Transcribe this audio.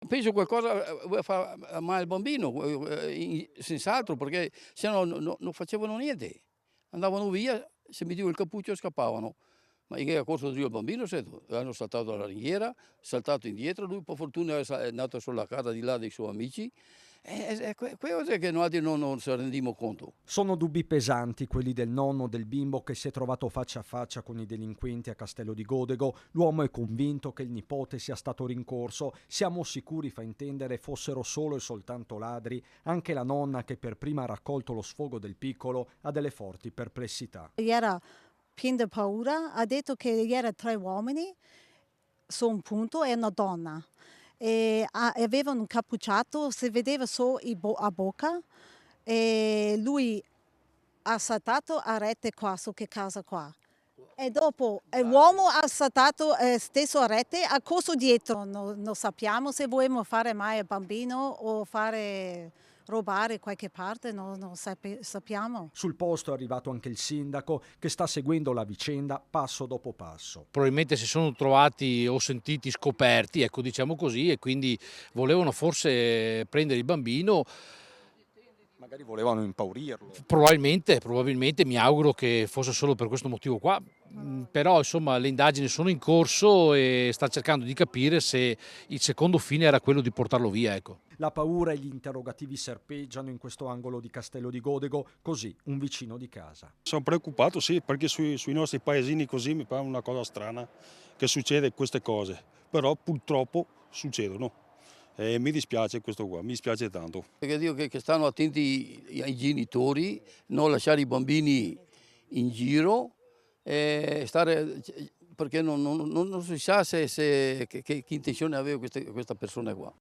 penso qualcosa vuoi far male al bambino, senz'altro, perché se no non facevano niente. Andavano via, si mettevano il cappuccio e scappavano. Ma che ha corso giù il bambino, sento, hanno saltato la ringhiera, saltato indietro, lui per fortuna è andato sulla casa di là dei suoi amici, cose che noi altri non ci rendimmo conto. Sono dubbi pesanti quelli del nonno del bimbo che si è trovato faccia a faccia con i delinquenti a Castello di Godego. L'uomo è convinto che il nipote sia stato rincorso. Siamo sicuri, fa intendere, fossero solo e soltanto ladri. Anche la nonna, che per prima ha raccolto lo sfogo del piccolo, ha delle forti perplessità. Era pieno di paura, ha detto che erano 3 uomini su un punto e una donna. E avevano un cappucciato, si vedeva solo a bocca, e lui ha saltato a rete qua, su che casa qua. E dopo l'uomo ha saltato stesso a rete, ha corso dietro. Non sappiamo se vogliamo fare mai il bambino o fare rubare qualche parte, non sappiamo. Sul posto è arrivato anche il sindaco, che sta seguendo la vicenda passo dopo passo. Probabilmente si sono trovati o sentiti scoperti, ecco, diciamo così, e quindi volevano forse prendere il bambino. Magari volevano impaurirlo. Probabilmente mi auguro che fosse solo per questo motivo qua. Però insomma le indagini sono in corso e sta cercando di capire se il secondo fine era quello di portarlo via, ecco. La paura e gli interrogativi serpeggiano in questo angolo di Castello di Godego, così un vicino di casa. Sono preoccupato, sì, perché sui nostri paesini così mi pare una cosa strana che succede queste cose, però purtroppo succedono e mi dispiace questo qua, mi dispiace tanto. Perché dico che stanno attenti ai genitori, non lasciare i bambini in giro, stare, perché non si sa che intenzione aveva questa persona qua.